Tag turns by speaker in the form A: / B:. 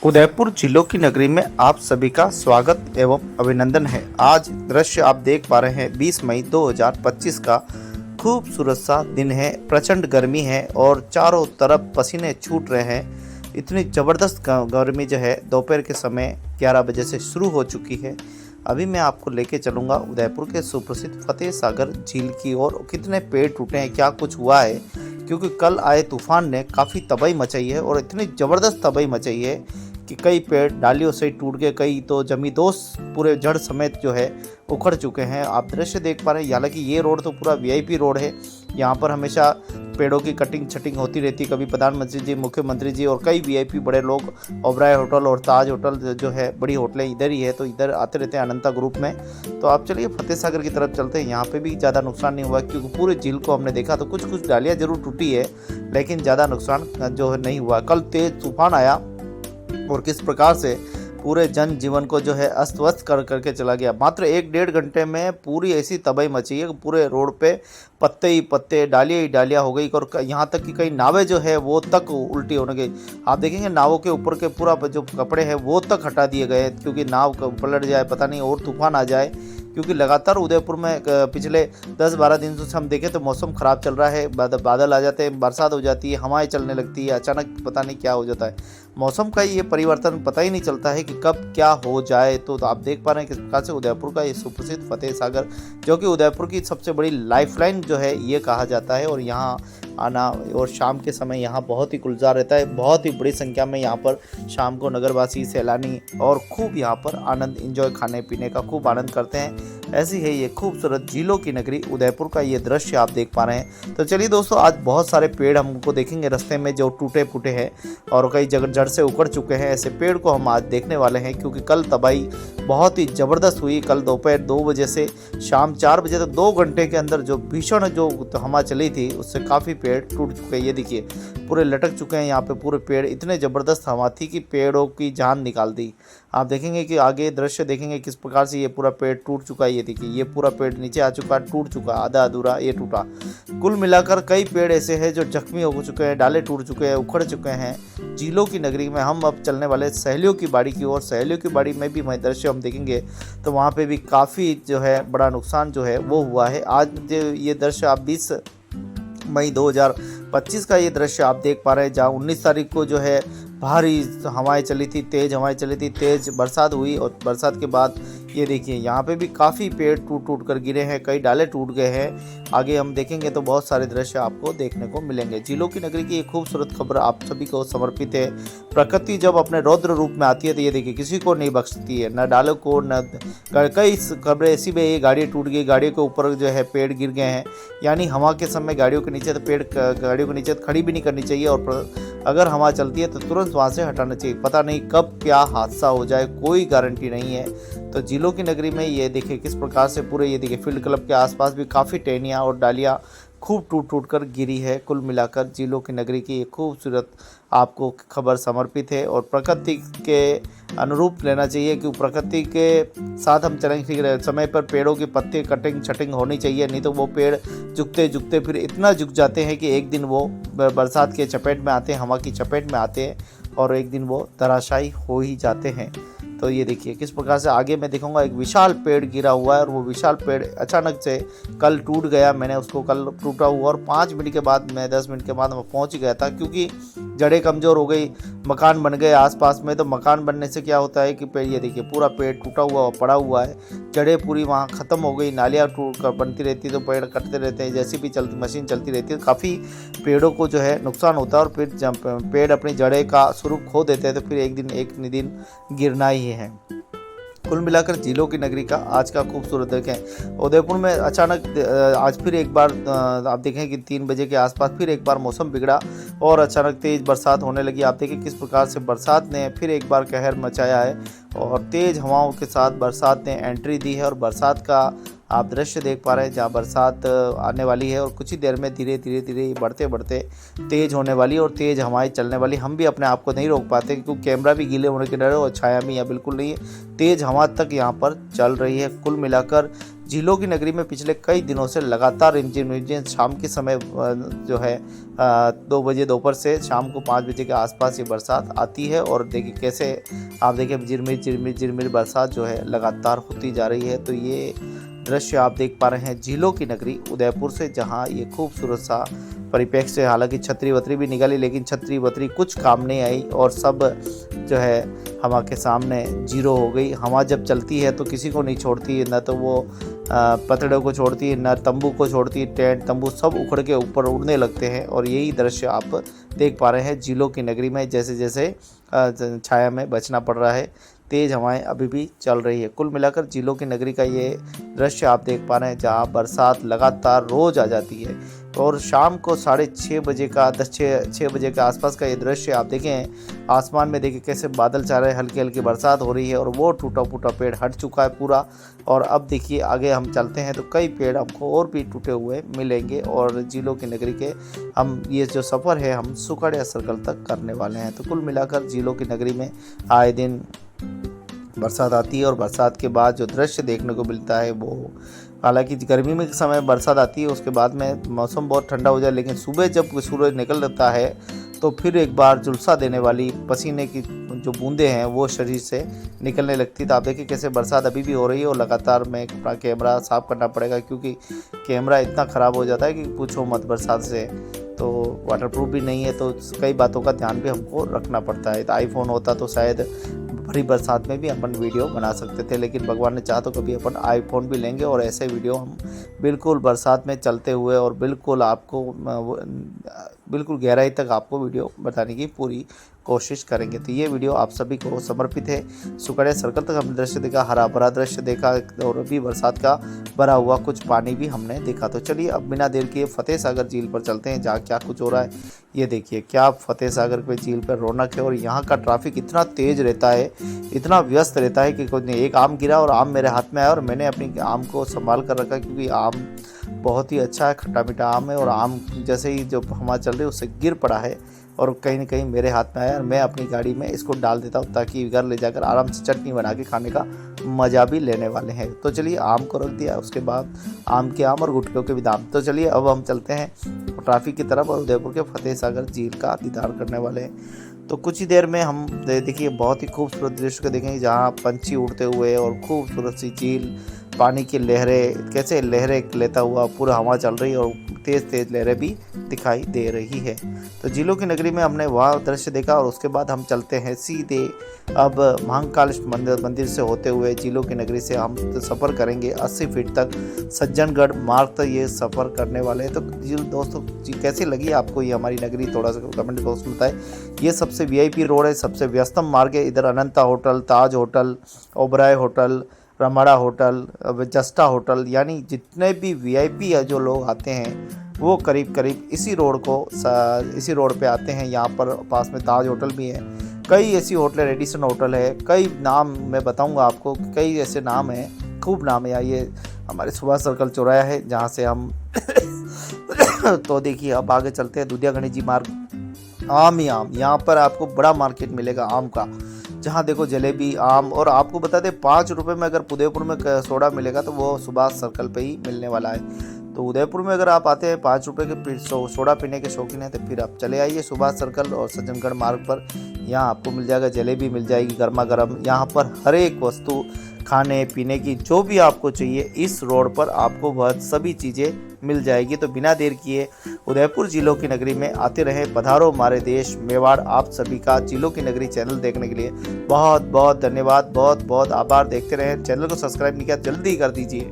A: उदयपुर जिलों की नगरी में आप सभी का स्वागत एवं अभिनंदन है। आज दृश्य आप देख पा रहे हैं 20 मई 2025 का खूबसूरत सा दिन है। प्रचंड गर्मी है और चारों तरफ पसीने छूट रहे हैं। इतनी ज़बरदस्त गर्मी जो है दोपहर के समय 11 बजे से शुरू हो चुकी है। अभी मैं आपको लेके चलूँगा उदयपुर के सुप्रसिद्ध फतेह सागर झील की ओर। कितने पेड़ टूटे हैं, क्या कुछ हुआ है, क्योंकि कल आए तूफान ने काफ़ी तबाही मचाई है और इतनी ज़बरदस्त तबाही मचाई है कि कई पेड़ डालियों से टूट गए, कई तो जमींदोज पूरे जड़ समेत जो है उखड़ चुके हैं। आप दृश्य देख पा रहे हैं। हालांकि ये रोड तो पूरा वीआईपी रोड है। यहाँ पर हमेशा पेड़ों की कटिंग छटिंग होती रहती है। कभी प्रधानमंत्री जी, मुख्यमंत्री जी और कई वीआईपी बड़े लोग, ओबराय होटल और ताज होटल जो है, बड़ी होटलें इधर ही है, तो इधर आते रहते हैं अनंता ग्रुप में। तो आप चलिए फतेह सागर की तरफ चलते हैं। यहाँ पे भी ज़्यादा नुकसान नहीं हुआ, क्योंकि पूरे झील को हमने देखा तो कुछ कुछ डालियाँ जरूर टूटी है, लेकिन ज़्यादा नुकसान जो है नहीं हुआ। कल तेज तूफान आया और किस प्रकार से पूरे जन जीवन को जो है अस्त व्यस्त करके चला गया। मात्र 1-1.5 घंटे में पूरी ऐसी तबाही मची है कि पूरे रोड पे पत्ते ही पत्ते, डालियाँ ही डालियाँ हो गई और यहाँ तक कि कई नावें जो है वो तक उल्टी होने गई। आप देखेंगे नावों के ऊपर के पूरा जो कपड़े हैं वो तक हटा दिए गए, क्योंकि नाव पलट जाए, पता नहीं और तूफान आ जाए। क्योंकि लगातार उदयपुर में पिछले 10-12 दिन से हम देखें तो मौसम ख़राब चल रहा है। बादल आ जाते हैं, बरसात हो जाती है, हवाएं चलने लगती है, अचानक पता नहीं क्या हो जाता है। मौसम का ये परिवर्तन पता ही नहीं चलता है कि कब क्या हो जाए। तो आप देख पा रहे हैं किस प्रकार से उदयपुर का ये सुप्रसिद्ध फतेह सागर, जो कि उदयपुर की सबसे बड़ी लाइफलाइन जो है ये कहा जाता है, और यहाँ आना और शाम के समय यहाँ बहुत ही गुलजार रहता है। बहुत ही बड़ी संख्या में यहाँ पर शाम को नगरवासी, सैलानी और खूब यहाँ पर आनंद, इंजॉय, खाने पीने का खूब आनंद करते हैं। ऐसी है ये खूबसूरत झीलों की नगरी उदयपुर का ये दृश्य आप देख पा रहे हैं। तो चलिए दोस्तों, आज बहुत सारे पेड़ हमको देखेंगे रास्ते में जो टूटे फूटे हैं और कई जगह जड़ से उखड़ चुके हैं। ऐसे पेड़ को हम आज देखने वाले हैं, क्योंकि कल तबाही बहुत ही ज़बरदस्त हुई। कल दोपहर 2 बजे से शाम 4 बजे तक 2 घंटे के अंदर जो भीषण जो हवा चली थी, उससे काफ़ी पेड़ टूट चुके हैं। ये देखिए पूरे लटक चुके हैं यहाँ पे पूरे पेड़। इतने ज़बरदस्त हवा थी कि पेड़ों की जान निकाल दी। आप देखेंगे कि आगे दृश्य देखेंगे किस प्रकार से ये पूरा पेड़ टूट चुका है। ये देखिए ये पूरा पेड़ नीचे आ चुका है, टूट चुका, आधा अधूरा ये टूटा। कुल मिलाकर कई पेड़ ऐसे हैं जो जख्मी हो चुके हैं, डाले टूट चुके हैं, उखड़ चुके हैं। झीलों की नगरी में हम अब चलने वाले सहेलियों की बाड़ी की ओर। सहेलियों की बाड़ी में भी दृश्य हम देखेंगे तो वहाँ पे भी काफ़ी जो है बड़ा नुकसान जो है वो हुआ है। आज ये दृश्य आप 20 मई 2025 का ये दृश्य आप देख पा रहे हैं, जहाँ 19 तारीख को जो है भारी हवाएं चली थी, तेज़ हवाएं चली थी, तेज़ बरसात हुई और बरसात के बाद ये देखिए यहाँ पे भी काफ़ी पेड़ टूट टूट कर गिरे हैं, कई डाले टूट गए हैं। आगे हम देखेंगे तो बहुत सारे दृश्य आपको देखने को मिलेंगे। झीलों की नगरी की एक खूबसूरत खबर आप सभी को समर्पित है। प्रकृति जब अपने रौद्र रूप में आती है तो ये देखिए किसी को नहीं बख्शती है, न डालों को, न कई खबरें ऐसी भी, ये गाड़ी टूट गई, गाड़ियों के ऊपर जो है पेड़ गिर गए हैं। यानी हवा के समय गाड़ियों के नीचे तो पेड़, गाड़ियों के नीचे खड़ी भी नहीं करनी चाहिए, और अगर हवा चलती है तो तुरंत वहाँ से हटाना चाहिए। पता नहीं कब क्या हादसा हो जाए, कोई गारंटी नहीं है। तो झीलों की नगरी में ये देखिए किस प्रकार से पूरे, ये देखिए फील्ड क्लब के आसपास भी काफ़ी टहनियाँ और डालियाँ खूब टूट टूट कर गिरी है। कुल मिलाकर झीलों की नगरी की एक खूबसूरत आपको खबर समर्पित है, और प्रकृति के अनुरूप लेना चाहिए कि प्रकृति के साथ हम चलेंगे। समय पर पेड़ों की पत्ते कटिंग छटिंग होनी चाहिए, नहीं तो वो पेड़ झुकते झुकते फिर इतना झुक जाते हैं कि एक दिन वो बरसात के चपेट में आते हैं, हवा की चपेट में आते हैं और एक दिन वो धराशायी हो ही जाते हैं। तो ये देखिए किस प्रकार से आगे मैं दिखाऊंगा, एक विशाल पेड़ गिरा हुआ है और वो विशाल पेड़ अचानक से कल टूट गया। मैंने उसको कल टूटा हुआ और 5 मिनट के बाद, मैं 10 मिनट के बाद मैं पहुंच गया था, क्योंकि जड़ें कमज़ोर हो गई, मकान बन गए आसपास में। तो मकान बनने से क्या होता है कि पेड़, ये देखिए पूरा पेड़ टूटा हुआ पड़ा हुआ है, जड़ें पूरी वहाँ ख़त्म हो गई, नालियाँ टूट कर बनती रहती है तो पेड़ कटते रहते हैं, जैसी भी चलती मशीन चलती रहती है, काफ़ी पेड़ों को जो है नुकसान होता है। और फिर जब पेड़ अपनी जड़ें का स्वरूप खो देते हैं तो फिर एक न दिन गिरना ही है। कुल मिलाकर झीलों की नगरी का आज का खूबसूरत देखें। उदयपुर में अचानक आज फिर एक बार आप देखें कि 3 बजे के आसपास फिर एक बार मौसम बिगड़ा और अचानक तेज़ बरसात होने लगी। आप देखें किस प्रकार से बरसात ने फिर एक बार कहर मचाया है और तेज़ हवाओं के साथ बरसात ने एंट्री दी है। और बरसात का आप दृश्य देख पा रहे हैं, जहाँ बरसात आने वाली है और कुछ ही देर में धीरे धीरे बढ़ते बढ़ते तेज़ होने वाली और तेज़ हवाएं चलने वाली। हम भी अपने आप को नहीं रोक पाते, क्योंकि कैमरा भी गीले होने के डर और छाया भी यहाँ बिल्कुल नहीं है, तेज़ हवा तक यहाँ पर चल रही है। कुल मिलाकर झीलों की नगरी में पिछले कई दिनों से लगातार रिमझिम शाम के समय जो है 2 बजे दोपहर से शाम को 5 बजे के आसपास ये बरसात आती है। और देखिए कैसे आप देखिए झिरमिर बरसात जो है लगातार होती जा रही है। तो ये दृश्य आप देख पा रहे हैं झीलों की नगरी उदयपुर से, जहां ये खूबसूरत सा परिप्रेक्ष्य से, हालांकि छतरी वतरी भी निकाली लेकिन छतरी वतरी कुछ काम नहीं आई और सब जो है हवा के सामने जीरो हो गई। हवा जब चलती है तो किसी को नहीं छोड़ती है, न तो वो पतड़ों को छोड़ती है, न तंबू को छोड़ती है। टेंट तंबू सब उखड़ के ऊपर उड़ने लगते हैं। और यही दृश्य आप देख पा रहे हैं झीलों की नगरी में, जैसे जैसे छाया में बचना पड़ रहा है, तेज़ हवाएं अभी भी चल रही है। कुल मिलाकर झीलों की नगरी का ये दृश्य आप देख पा रहे हैं, जहां बरसात लगातार रोज आ जाती है। और शाम को 6:30 बजे का 6 बजे के आसपास का ये दृश्य आप देखें, आसमान में देखिए कैसे बादल छा रहे हैं, हल्की हल्की बरसात हो रही है और वो टूटा फूटा पेड़ हट चुका है पूरा। और अब देखिए आगे हम चलते हैं तो कई पेड़ हमको और भी टूटे हुए मिलेंगे। और झीलों की नगरी के हम ये जो सफ़र है हम सुकड़िया सर्कल तक करने वाले हैं। तो कुल मिलाकर झीलों की नगरी में आए दिन बरसात आती है और बरसात के बाद जो दृश्य देखने को मिलता है वो, हालांकि गर्मी में समय बरसात आती है उसके बाद में मौसम बहुत ठंडा हो जाए, लेकिन सुबह जब सूरज निकलता है तो फिर एक बार झुलसा देने वाली पसीने की जो बूंदें हैं वो शरीर से निकलने लगती। तो आप देखिए कैसे बरसात अभी भी हो रही है और लगातार मैं अपना कैमरा साफ़ करना पड़ेगा, क्योंकि कैमरा इतना ख़राब हो जाता है कि पूछो मत बरसात से। तो वाटरप्रूफ भी नहीं है, तो कई बातों का ध्यान भी हमको रखना पड़ता है। तो आईफोन होता तो शायद भरी बरसात में भी अपन वीडियो बना सकते थे, लेकिन भगवान ने चाहा तो कभी अपन आईफोन भी लेंगे और ऐसे वीडियो हम बिल्कुल बरसात में चलते हुए और बिल्कुल आपको बिल्कुल गहराई तक आपको वीडियो बताने की पूरी कोशिश करेंगे। तो ये वीडियो आप सभी को समर्पित है। सुकड़िया सर्कल तक हमने दृश्य देखा, हरा भरा दृश्य देखा और अभी बरसात का भरा हुआ कुछ पानी भी हमने देखा। तो चलिए अब बिना देर किए फतेह सागर झील पर चलते हैं, जहाँ क्या कुछ हो रहा है ये देखिए। क्या फतेह सागर पे झील पर रौनक है और यहाँ का ट्रैफिक इतना तेज़ रहता है, इतना व्यस्त रहता है कि कुछ नहीं। एक आम गिरा और आम मेरे हाथ में आया और मैंने अपनी आम को संभाल कर रखा, क्योंकि आम बहुत ही अच्छा है, खट्टा मीठा आम है। और आम जैसे ही जो हवा चल रही है उससे गिर पड़ा है और कहीं न कहीं मेरे हाथ में आया और मैं अपनी गाड़ी में इसको डाल देता हूँ, ताकि घर ले जाकर आराम से चटनी बना के खाने का मज़ा भी लेने वाले हैं। तो चलिए आम को रख दिया, उसके बाद आम के आम और गुटखों के भी दाम। तो चलिए अब हम चलते हैं ट्रैफिक की तरफ और उदयपुर के फतेह सागर झील का दीदार करने वाले हैं। तो कुछ ही देर में हम देखिए बहुत ही खूबसूरत दृश्य को देखेंगे, जहाँ पंछी उड़ते हुए और खूबसूरत सी झील, पानी की लहरें कैसे लहरें लेता हुआ पूरा हवा चल रही है और तेज़ तेज़ लहरें भी दिखाई दे रही है। तो झीलों की नगरी में हमने वह दृश्य देखा और उसके बाद हम चलते हैं सीधे अब महाकाल मंदिर से होते हुए झीलों की नगरी से हम सफ़र करेंगे 80 फीट तक सज्जनगढ़ मार्ग तक ये सफ़र करने वाले हैं। तो दोस्तों कैसी लगी आपको ये हमारी नगरी, थोड़ा सा कमेंट बॉक्स में बताएं। ये सबसे VIP रोड है, सबसे व्यस्तम मार्ग है। इधर Ananta hotel, Taj hotel, Oberoi hotel, Ramada hotel, Justa hotel, यानी जितने भी VIP है जो लोग आते हैं वो करीब करीब इसी रोड पे आते हैं। यहाँ पर पास में ताज होटल भी है, कई ऐसी होटल, रेडिसन होटल है, कई नाम मैं बताऊंगा आपको, कई ऐसे नाम हैं, खूब नाम है। ये हमारे सुभाष सर्कल चौराया है जहाँ से हम तो देखिए अब आगे चलते हैं दुधिया गणेश जी मार्ग। आम ही आम, यहाँ पर आपको बड़ा मार्केट मिलेगा आम का, जहाँ देखो जलेबी, आम। और आपको बता दें 5 रुपये में अगर उदयपुर में सोडा मिलेगा तो वो सुभाष सर्कल पे ही मिलने वाला है। तो उदयपुर में अगर आप आते हैं 5 रुपये के सोडा पीने के शौकीन हैं तो फिर आप चले आइए सुभाष सर्कल और सज्जनगढ़ मार्ग पर। यहाँ आपको मिल जाएगा जलेबी, मिल जाएगी गर्मा गर्म। यहाँ पर हर एक वस्तु खाने पीने की जो भी आपको चाहिए इस रोड पर आपको वह सभी चीज़ें मिल जाएगी। तो बिना देर किए उदयपुर झीलों की नगरी में आते रहें। पधारो हमारे देश मेवाड़। आप सभी का झीलों की नगरी चैनल देखने के लिए बहुत बहुत धन्यवाद, बहुत बहुत आभार। देखते रहें। चैनल को सब्सक्राइब नहीं किया जल्दी कर दीजिए।